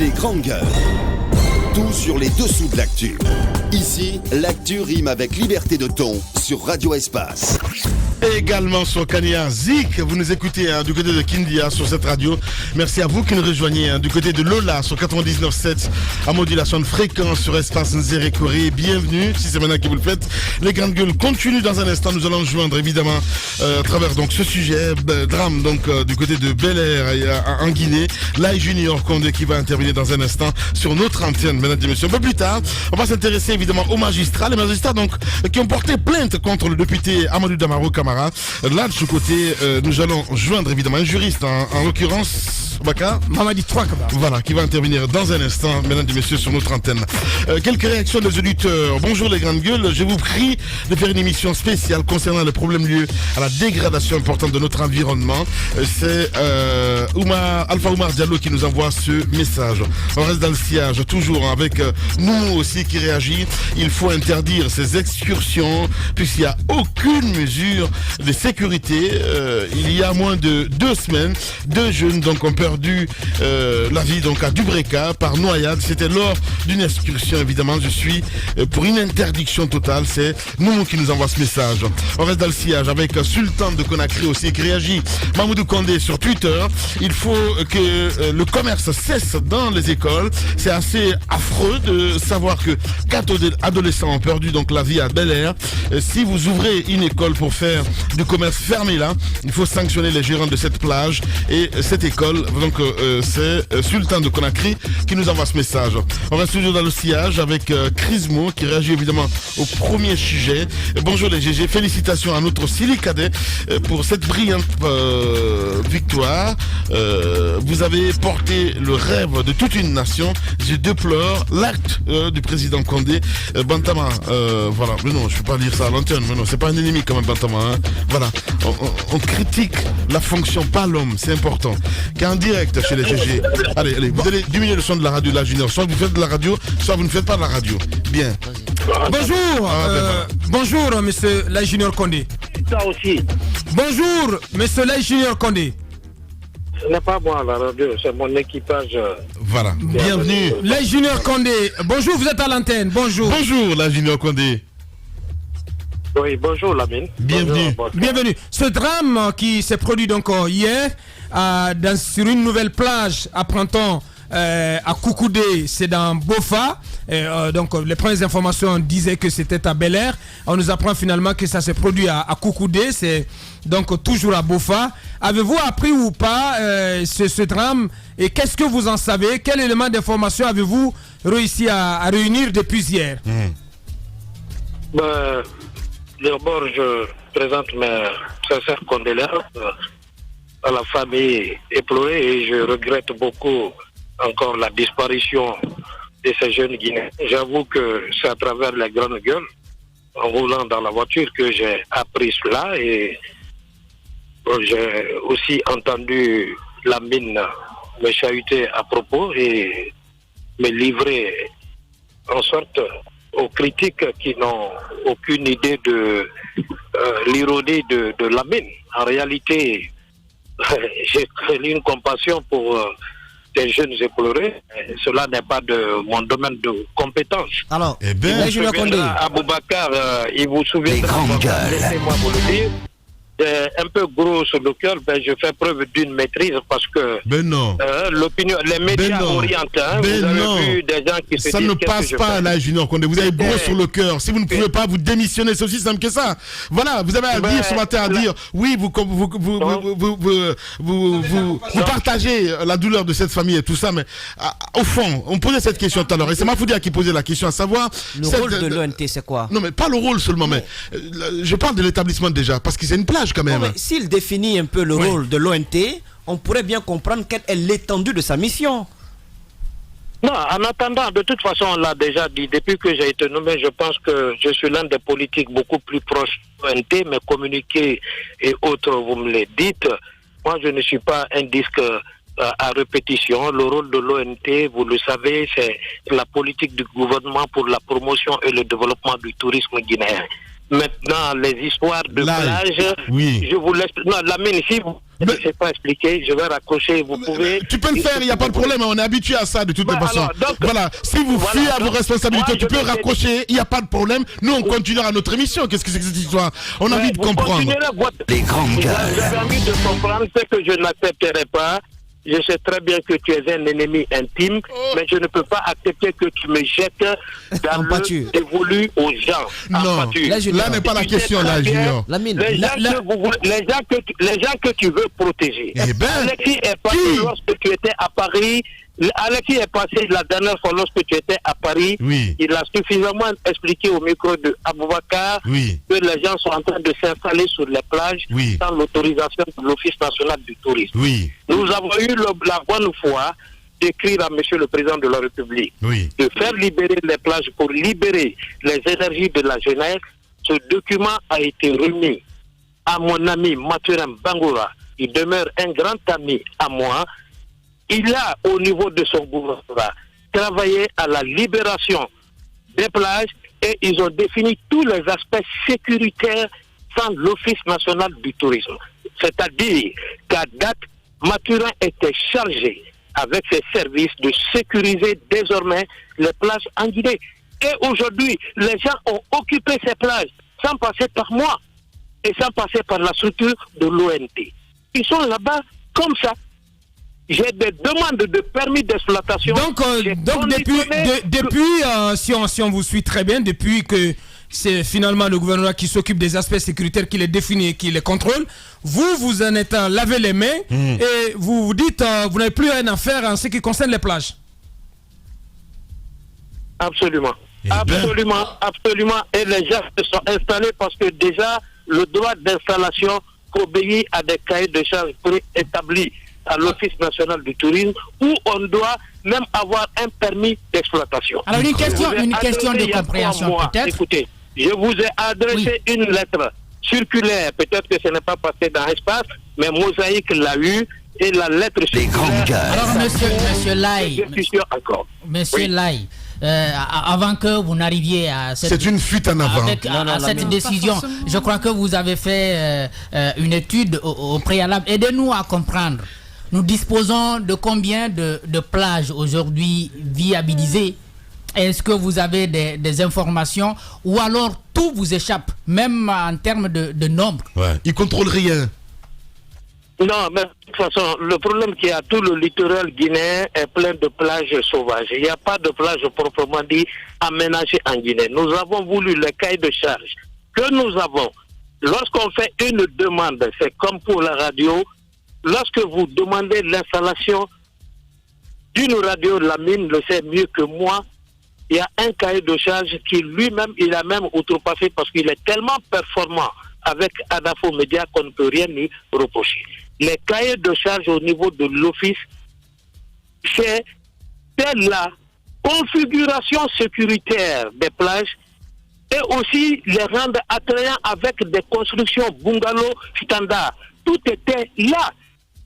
Les grandes gueules. Tout sur les dessous de l'actu. Ici, l'actu rime avec liberté de ton sur Radio Espace. Également sur Kania Zik, vous nous écoutez du côté de Kindia sur cette radio. Merci à vous qui nous rejoignez du côté de Lola sur 99.7 à modulation de fréquence sur Espace Nzérékoré. Bienvenue, si c'est maintenant que vous le faites. Les grandes gueules continuent dans un instant. Nous allons joindre évidemment à travers donc ce sujet, drame donc du côté de Bel Air en Guinée. Là, Junior Condé qui va intervenir dans un instant sur notre antenne, mesdames et messieurs. Un peu plus tard, on va s'intéresser évidemment aux magistrats. Les magistrats donc qui ont porté plainte contre le député Amadou Damaro Camara. Là, de ce côté, nous allons joindre évidemment un juriste, en l'occurrence Baka Mamadi Touakaba. Voilà, qui va intervenir dans un instant, mesdames et messieurs, sur notre antenne. Quelques réactions des auditeurs. Bonjour les grandes gueules, je vous prie de faire une émission spéciale concernant les problèmes liés à la dégradation importante de notre environnement. C'est Alpha Oumar Diallo qui nous envoie ce message. On reste dans le sillage, toujours avec nous aussi qui réagit. Il faut interdire ces excursions puisqu'il n'y a aucune mesure de sécurité. Il y a moins de 2 semaines, 2 jeunes donc ont perdu la vie donc à Dubreka par noyade. C'était lors d'une excursion évidemment. Je suis pour une interdiction totale. C'est nous qui nous envoie ce message. On reste dans le sillage avec Sultan de Conakry aussi qui réagit. Mamoudou Kondé sur Twitter. Il faut que le commerce cesse dans les écoles. C'est assez affreux de savoir que 4 adolescents ont perdu donc la vie à Bel Air. Si vous ouvrez une école pour faire du commerce fermé là, il faut sanctionner les gérants de cette plage et cette école. Donc c'est Sultan de Conakry qui nous envoie ce message. On reste toujours dans le sillage avec Crismo qui réagit évidemment au premier sujet. Bonjour les GG, félicitations à notre Sili Cadet pour cette brillante victoire. Vous avez porté le rêve de toute une nation. Je déplore l'acte du président Condé. Bantama, voilà, mais non, je ne peux pas dire ça à l'antenne, mais non, c'est pas un ennemi quand même Bantama. Hein. Voilà, on critique la fonction, pas l'homme, c'est important. Qu'en direct chez les GG. Allez, vous allez diminuer le son de la radio là, Junior. Soit vous faites de la radio, soit vous ne faites pas de la radio. Bien. Bonjour, bonjour, monsieur Lai Junior Condé. Ça aussi. Bonjour, monsieur Lai Junior Condé. Ce n'est pas moi la radio, c'est mon équipage. Voilà, bienvenue. Lai Junior Condé, bonjour, vous êtes à l'antenne, bonjour. Bonjour, Lai Junior Condé. Oui, bonjour Lamine. Bienvenue. Bonjour, Bienvenue. Ce drame qui s'est produit donc hier sur une nouvelle plage à Printemps à Koukoudé, c'est dans Bofa. Donc les premières informations disaient que c'était à Bel Air. On nous apprend finalement que ça s'est produit à Koukoudé, c'est donc toujours à Bofa. Avez-vous appris ou pas ce drame et qu'est-ce que vous en savez? Quel élément d'information avez-vous réussi à réunir depuis hier? D'abord, je présente mes sincères condoléances à la famille éplorée et je regrette beaucoup encore la disparition de ces jeunes Guinéens. J'avoue que c'est à travers les grandes gueules, en roulant dans la voiture, que j'ai appris cela et j'ai aussi entendu la mine me chahuter à propos et me livrer en sorte aux critiques qui n'ont aucune idée de l'ironie de la mine. En réalité, j'ai une compassion pour des jeunes éplorés. Cela n'est pas de mon domaine de compétence. Alors, Aboubacar, il vous souviendra, laissez-moi vous le dire, un peu gros sur le cœur, je fais preuve d'une maîtrise parce que l'opinion, les médias orientaux, vous avez vu des gens qui se disent... Ça ne passe pas là, Junior Condé, vous avez gros sur le cœur. Si vous ne pouvez pas vous démissionner, c'est aussi simple que ça. Voilà, vous avez à dire ce matin, à dire, oui, vous partagez la douleur de cette famille et tout ça, mais au fond, on posait cette question tout à l'heure, et c'est Mafoudia qui posait la question, à savoir... Le rôle de l'ONT, c'est quoi? Non, mais pas le rôle seulement, mais je parle de l'établissement déjà, parce que c'est une plage quand même. Non, mais s'il définit un peu le rôle de l'ONT, on pourrait bien comprendre quelle est l'étendue de sa mission. Non, en attendant, de toute façon, on l'a déjà dit, depuis que j'ai été nommé, je pense que je suis l'un des politiques beaucoup plus proches de l'ONT, mais communiqués et autres, vous me les dites. Moi, je ne suis pas un disque à répétition. Le rôle de l'ONT, vous le savez, c'est la politique du gouvernement pour la promotion et le développement du tourisme guinéen. Maintenant, les histoires de plage, oui. je vous laisse... Non, Lamine, si vous Je ne sais pas expliquer, je vais raccrocher, vous pouvez... Tu peux le faire, il n'y a pas de problème, on est habitué à ça de toute façon. Voilà, si vous fuyez à vos responsabilités, tu peux raccrocher, il n'y a pas de problème. Nous, on continuera notre émission. Qu'est-ce que c'est que cette histoire? On a envie de comprendre. Les grandes gueules. J'avais envie de comprendre ce que je n'accepterai pas. Je sais très bien que tu es un ennemi intime, mais je ne peux pas accepter que tu me jettes dans le dévolu aux gens. Non, là n'est pas la question, là, Junior. Les gens que tu veux protéger. Alexis est passé lorsque tu étais à Paris. Alexis est passé la dernière fois lorsque tu étais à Paris. Oui. Il a suffisamment expliqué au micro de Aboubakar que les gens sont en train de s'installer sur les plages sans l'autorisation de l'Office national du tourisme. Oui. Nous avons eu la bonne foi d'écrire à Monsieur le Président de la République de faire libérer les plages pour libérer les énergies de la jeunesse. Ce document a été remis à mon ami Mathurin Bangoura. Il demeure un grand ami à moi. Il a, au niveau de son gouvernement, travaillé à la libération des plages et ils ont défini tous les aspects sécuritaires sans l'Office national du tourisme. C'est-à-dire qu'à date, Mathurin était chargé avec ses services de sécuriser désormais les plages en Guinée. Et aujourd'hui, les gens ont occupé ces plages sans passer par moi et sans passer par la structure de l'ONT. Ils sont là-bas comme ça. J'ai des demandes de permis d'exploitation. Donc depuis si on vous suit très bien, depuis que c'est finalement le gouvernement qui s'occupe des aspects sécuritaires, qui les définit et qui les contrôle, vous en êtes lavé les mains et vous vous dites vous n'avez plus rien à faire en ce qui concerne les plages. Absolument. Absolument. Et les gens se sont installés parce que déjà, le droit d'installation obéit à des cahiers de charges préétablis à l'Office national du tourisme où on doit même avoir un permis d'exploitation. Alors une question de compréhension peut-être. Écoutez, je vous ai adressé une lettre circulaire, peut-être que ce n'est pas passé dans l'espace, mais Mosaïque l'a eu et la lettre circulaire... Alors monsieur Lai, Monsieur Lai, avant que vous n'arriviez à cette... C'est une fuite en avant. Cette décision, je crois que vous avez fait une étude au préalable. Aidez-nous à comprendre. Nous disposons de combien de plages aujourd'hui viabilisées? Est-ce que vous avez des informations ou alors tout vous échappe, même en termes de nombre? Ils ne contrôlent rien. Non, mais de toute façon, le problème qu'il y a, tout le littoral guinéen est plein de plages sauvages. Il n'y a pas de plage proprement dit aménagée en Guinée. Nous avons voulu les cahiers de charge que nous avons. Lorsqu'on fait une demande, c'est comme pour la radio, lorsque vous demandez l'installation d'une radio, la mine le sait mieux que moi, il y a un cahier de charge qui lui-même, il a même outrepassé parce qu'il est tellement performant avec Adafo Média qu'on ne peut rien lui reprocher. Les cahiers de charge au niveau de l'office, c'est la configuration sécuritaire des plages et aussi les rendre attrayants avec des constructions bungalow standard. Tout était là.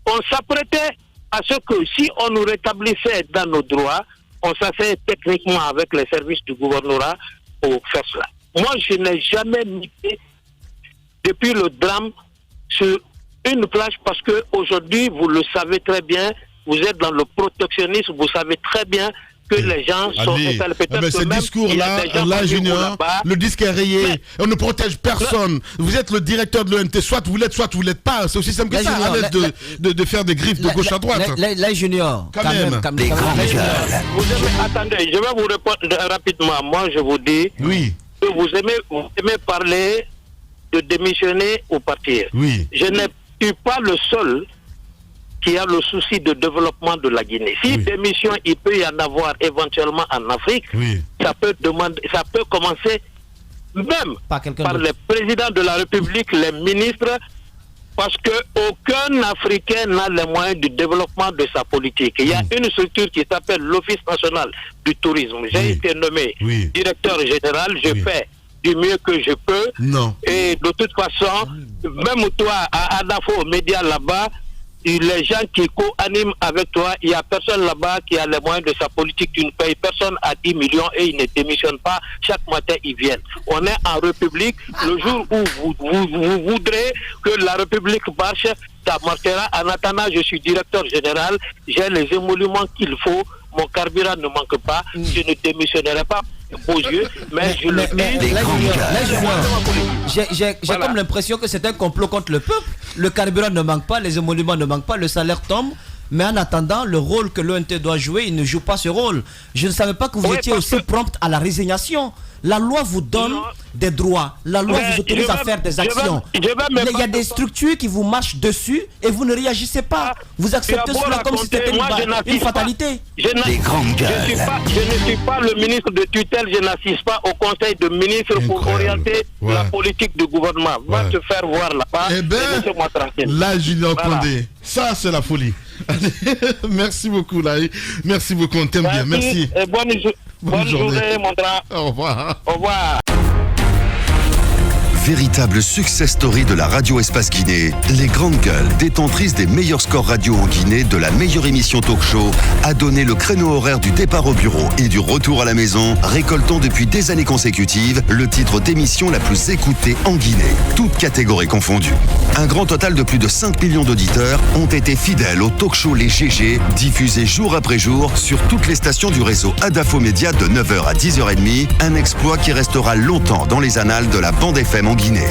On s'apprêtait à ce que si on nous rétablissait dans nos droits, on s'asseyait techniquement avec les services du gouvernorat pour faire cela. Moi, je n'ai jamais mis depuis le drame sur une plage parce que aujourd'hui, vous le savez très bien, vous êtes dans le protectionnisme, vous savez très bien que les gens sont installés. Mais ce discours-là, Junior, le disque est rayé. On ne protège personne. Vous êtes le directeur de l'ONT, soit vous l'êtes pas. C'est aussi simple que ça. Arrête de faire des griffes de gauche à droite. Là, Junior, quand même. Attendez, je vais vous répondre rapidement. Moi, je vous dis que vous aimez parler de démissionner ou partir. Je n'ai pas le seul qui a le souci de développement de la Guinée. Si démission, il peut y en avoir éventuellement en Afrique, ça peut commencer même par les présidents de la République, les ministres, parce qu'aucun Africain n'a les moyens du développement de sa politique. Il y a une structure qui s'appelle l'Office national du tourisme. J'ai été nommé directeur général, je fais du mieux que je peux. Et de toute façon, même toi, à Adafo, aux médias là-bas, les gens qui co-animent avec toi, il n'y a personne là-bas qui a les moyens de sa politique. Tu ne payes personne à 10 millions et ils ne démissionnent pas. Chaque matin, ils viennent. On est en République. Le jour où vous voudrez que la République marche, ça marchera. En attendant, je suis directeur général. J'ai les émoluments qu'il faut. Mon carburant ne manque pas. Je ne démissionnerai pas aux yeux, mais je le J'ai comme l'impression que c'est un complot contre le peuple. Le carburant ne manque pas, les émoluments ne manquent pas, le salaire tombe. Mais en attendant, le rôle que l'ONT doit jouer, il ne joue pas ce rôle. Je ne savais pas que vous étiez aussi prompt à la résignation. La loi vous donne des droits. La loi vous autorise à faire des actions. Mais il y a des structures qui vous marchent dessus et vous ne réagissez pas. Vous acceptez cela comme si c'était une fatalité. Les grandes gueules. Je ne suis pas le ministre de tutelle, je n'assiste pas au conseil de ministres pour orienter la politique du gouvernement. Va te faire voir là-bas et laissez-moi tranquille. Là, Julien Condé, ça c'est la folie. Merci beaucoup, là. Merci beaucoup, on t'aime bien. Merci. Et bonne journée, mon grand. Au revoir. Au revoir. Véritable success story de la radio Espace Guinée, les grandes gueules, détentrices des meilleurs scores radio en Guinée, de la meilleure émission talk show, a donné le créneau horaire du départ au bureau et du retour à la maison, récoltant depuis des années consécutives le titre d'émission la plus écoutée en Guinée, toutes catégories confondues. Un grand total de plus de 5 millions d'auditeurs ont été fidèles au talk show Les GG, diffusé jour après jour sur toutes les stations du réseau Adafo Média de 9h à 10h30, un exploit qui restera longtemps dans les annales de la bande FM en Guinée.